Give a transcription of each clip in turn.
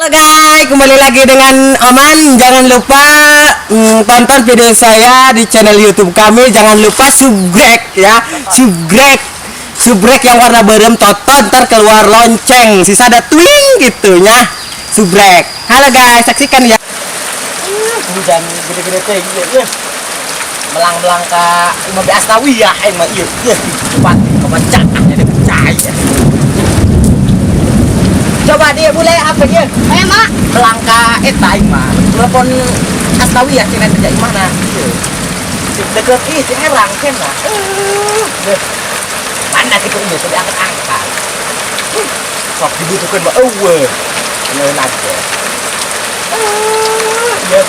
Halo guys, kembali lagi dengan Aman. Jangan lupa tonton video saya di channel YouTube kami. Jangan lupa subscribe ya, subscribe yang warna berem toton ntar keluar lonceng. Sisa ada twing gitunya. Subscribe. Halo guys, saksikan ya. Hujan gede-gede tinggi. Melang-melang ke 15 Tawiyah emang iya. Cepat kebaca jadi percaya. Coba dia boleh apa dia? Ayo mak. Melangkah eta mah. Telepon Astawi ya cina kerja di mana? Deket ih si herang kena. Mana kita udah sudah angkat. Sok dibutuhkan mbak eueuh. Neun aja. Ya.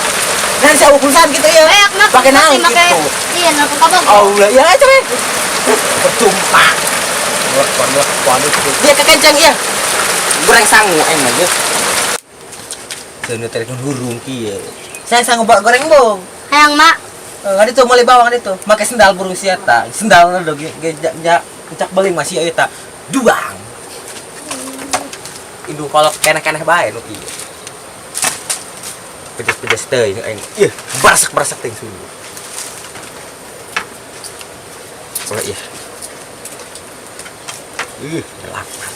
Nanti saya urusan gitu ya. Pakai naon gitu. Iya, nelfon kabel. Oh, ya aja weh. Percuma. Lekon itu. Dia kekencang ya. Goreng sangu emang ya. Sebenarnya telepon hurung kieu. Saya sanggup bawa goreng bong. Hayang mak. Ada tuh mulai bawang ada tuh. Make sendal burung siata. Sendal ada gejak beling masih eta. Duang. Indung kolok keneh-keneh bae nu ieu. Pedes-pedes teh ini aing. Ieu, barasak-barasak teh sungguh. Oh iya. Lapar.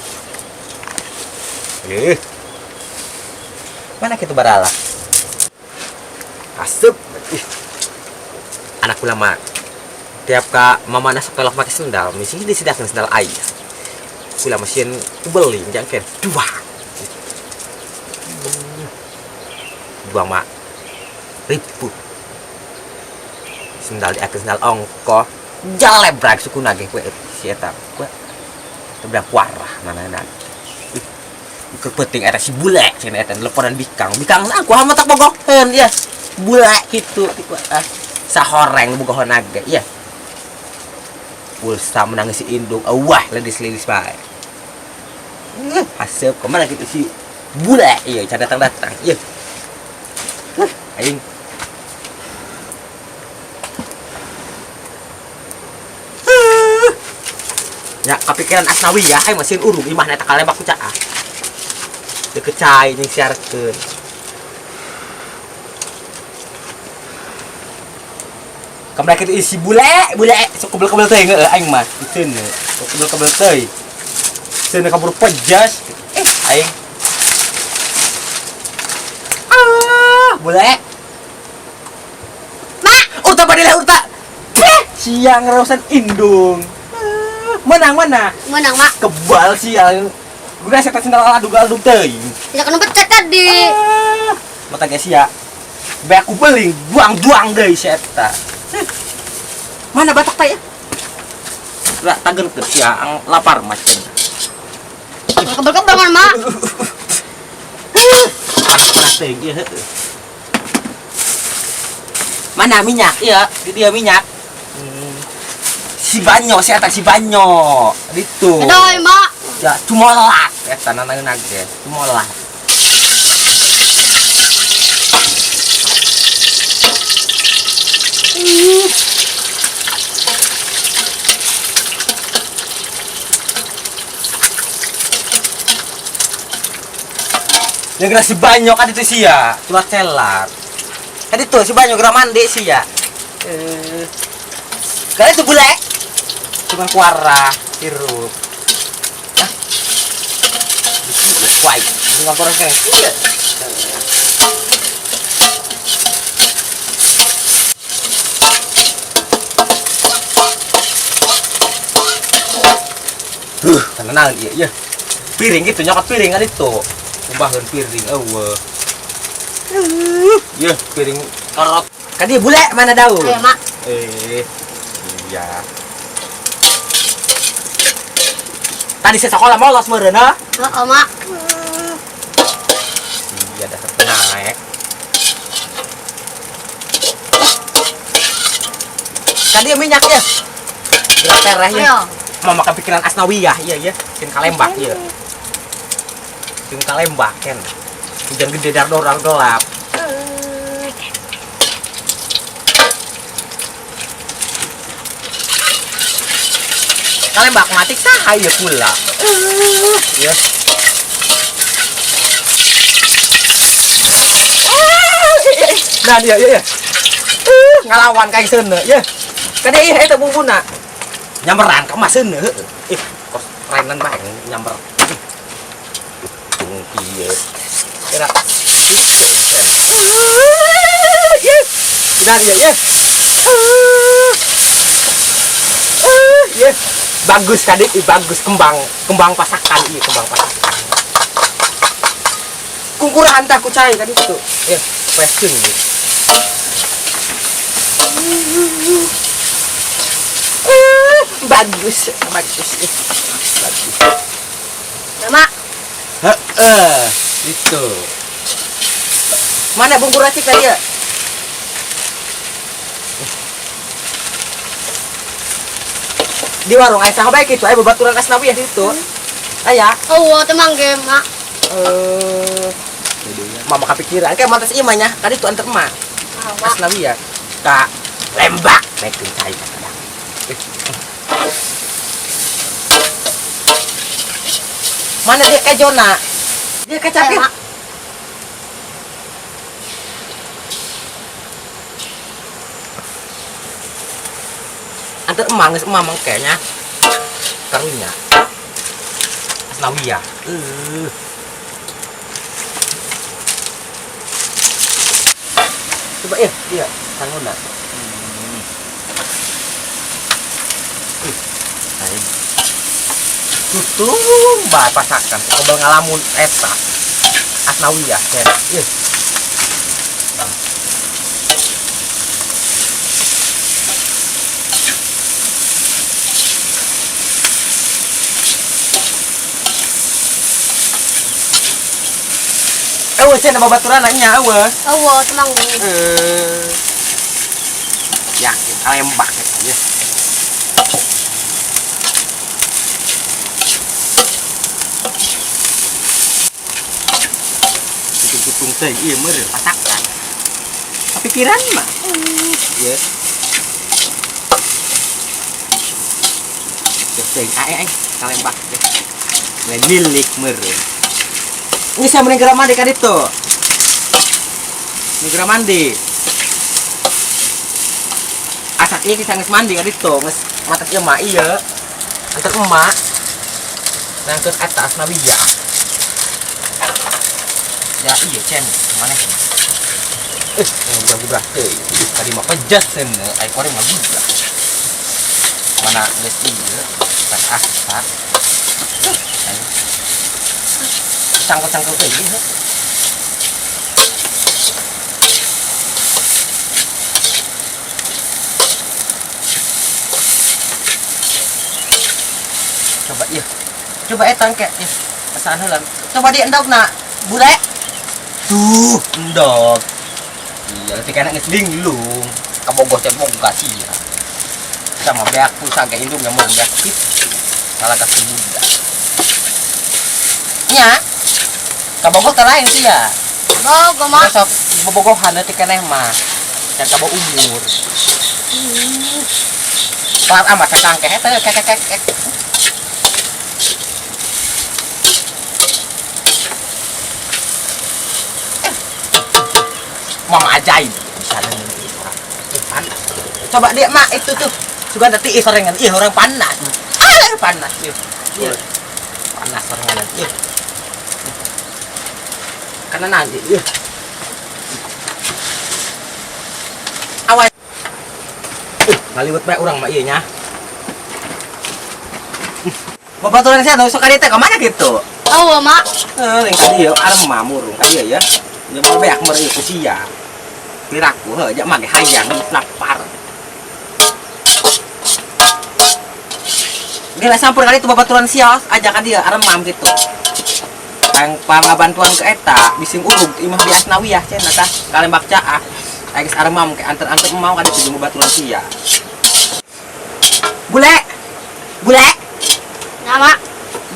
Mana kita barala? Asup. Anak ulama. Tiap ka mama na sekolah pakai sendal, mesti disediakan sendal ayah. Ulama sieun beli jangken dua. Dua mak. Ribu. Sendal di atas sendal ongko. Jalebrak suku nage kue si eta. Kue. Tebrak warah nana. Kepenting ada si bule cenah eta teleponan bikang aku mah tak bogoheun ya bule kitu sahoreng bogoheun naga ya pulsa menang si indung wah ledis-ledis bae haseup kemana kitu si bule ieu can datang ya aing ya kepikiran Asnawi ya aing mesin urung imah eta kalembak ku caah dikecai nih siarkeun kamera kitu isi bule sok kebel-kebel teh ngeueuh aing mah kitu nih sok kebel-kebel teh cenah kabur pejas aing bule mak urta badileh urta siang ngerosan indung menang mak kebal sial guna saya sendal adug-adug teuing. Ya kan becek tadi. Mata geus ya. Bae aku beling buang-buang deui si eta. Mana batak teh ya? Lah tageun ke sia lapar macen. Kebel-kebel man mak. Panas teuing ieu heueuh. Mana minyak? Iya, di dia minyak. Si banyo, si eta si banyo. Ditu. Aduh mak. Ya, cumolat eta nanaeun ge, cumolat. Yang geura si banyo kan itu sia, tulah celat. Kan itu si banyo geura mandi sia. Kan itu bule. Cuma kuara, hirup. Wah, dengan korang keren. Iya. Tenang iya. Piring gitu nyokot piring kan itu. Ubaheun piring eueuh. Iya, piring karot. Kan dia bule mana daun? Ayo mak. Iya. Tadi saya sekolah molos meureun ha? Heeh mak. Iya dasar penaek. Kan dia minyak ya. Berat tereh ya. Mama kepikiran Asnawiyah iya. Sin kalembak ya. Sin kalembak kan. Hujan gede dar dorang gelap. Kalembak mati saha ieu pula. Ya. Nah dia ya. Ngalawan kayak sana ya. Kan dia itu bumbuna. Nyamperan ke mas sana. Kos kerenan banget nyamper. Iya. Kira. Ya. Nah dia ya. Ya. Bagus tadi, bagus kembang pasakan iya kembang pasakan. Kungkurahan tak ku cai tadi itu. Ya, question. Bagus, bagus. Bagus. Nama. Itu. Mana bungkur racik tadi ya? Di warung ayah sahabat itu, ayah bebaturan asnawi ya situ. Ayah. Oh, temang game, Mak. Mama kepikiran, kayak mantas imanya, tadi tuh antar emak. Mak. Asnawi ya, kak lembak, naikin saya kadang. Mana dia kayak Jona? Dia kayak capek. Mak. Antar emang, emang kayaknya karunya. Asnawi ya. Coba ya, dia sangguna. Tutung bah pasakan, kobel ngalamun eta. Asnawi ya, ya. Cen babaturan nanya awe. Oh, temang game. Yakin lembak ya. Tutung teh ieu meureun pasakan. Kepikiran mah. Ya. Ceng kalembak teh. Lain milik meureun. Ini saya menegara mandi kan itu. Negara mandi. Asak ini kita mandi kan itu. Mata emak iya. Antar emak. Nangkut atas nabiya. Ya iya cen. Mana? Udah tadi mah pejas sen. Ai koreng mah gudra. Mana geus iya. Kan asak. Cangkok-cangkok kayak gini. Coba iya. Coba tangke ya. Pesan heula. Coba di endog nak. Bule. Tuh, endog. Iya, teh kana geus linglung. Kabogoh teh boga sih ya. Sama beak pulsa ge indung yang mau beak kit. Salah kasih budak. Nya. Kabogoh teh lain sih ya. Bogo, Mak. Sok bobogohan teh keneh mah. Can kabogoh umur. Pelan amat cangkeh teh kek. Mama ajaib bisa orang. Coba dia mak itu tuh juga nanti sorengan orang panas. Panas iya. Panas sorengan iya. Karena nanti iya. Awas. Ngaliwat bae urang mah ieu nya. Babaturan saya sok ka teh ka mana gitu? Oh, Mak. Lain kali ieu arem mah murung ka ieu ya. Nya mah beak meur ieu ku sia. Piraku heuh jak mage hayang lapar. Gila sampur kali itu babaturan sios ajakan dia arem mam gitu. Yang pangabantuan ke eta bising urug imah di Asnawiyah cenah tah kalembak caah. Aya geus arem mam ke anter-anter mau ka ditu babaturan sia. Bule. Nama.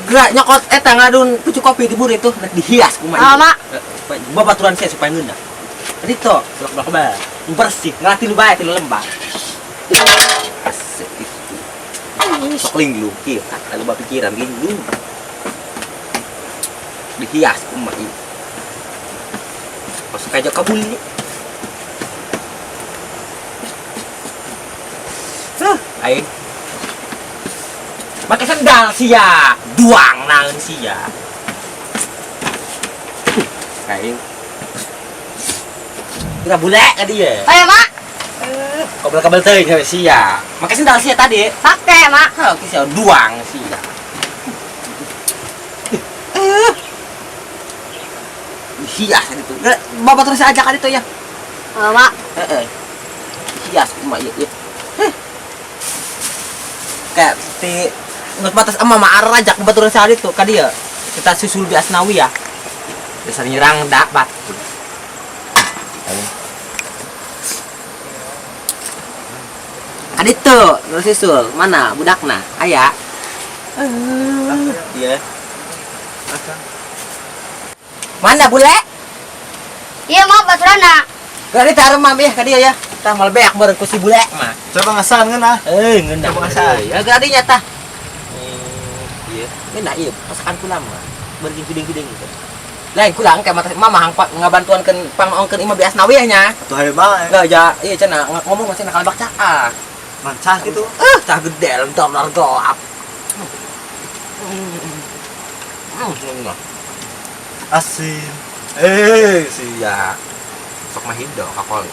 Gerak nyokot eta ngadun pucuk kopi di buri tuh dihias kumaha. Mak. Babaturan sia supaya ngeunah. Tadi to, blok ba. Bersih, ngelatih lu bae tilu lembah. Asik itu. Sok linglung kieu, kalau ba pikiran linglung. Dihias kumaha ieu. Pas kaja kabul. Aing pakai sendal sia, duang naon sia. Aing kita bule ka dia. Ayo, Mak. Kabel-kabel teuing sia. Pakai sendal sia tadi. Pakai, Mak. Hah, sia duang sia. Hias itu. Bapak terus aja kan itu ya. Mak. Hias emak ya. Kayak ti ngut batas emak mah arajak baturan sehari itu ka dia. Kita susul di Asnawi ya. Dasar nyerang dapat. Adit tuh, terus susul. Mana budakna? Aya. Iya. Mana bule? Iya, Mak, baturana. Kali taruh mah ya ka dia ya. Tah mal beak bareng ku si bule mah. Coba ngasan kan ah. Ngeunah. Coba ngasan. Ya gadinya tah. Iya. Ngeunah ieu pasakan kula mah. Berging gideng-gideng gitu. Lain kulang kayak mata mama hang ngabantuankeun pangongkeun imah bias nawi nya. Tuh hari bae. Enggak ja, iya cenah ngomong masih nakal baca. Mancah gitu. Tah gede lentom largoap. Asin. Sia. Sok mah hido kakol.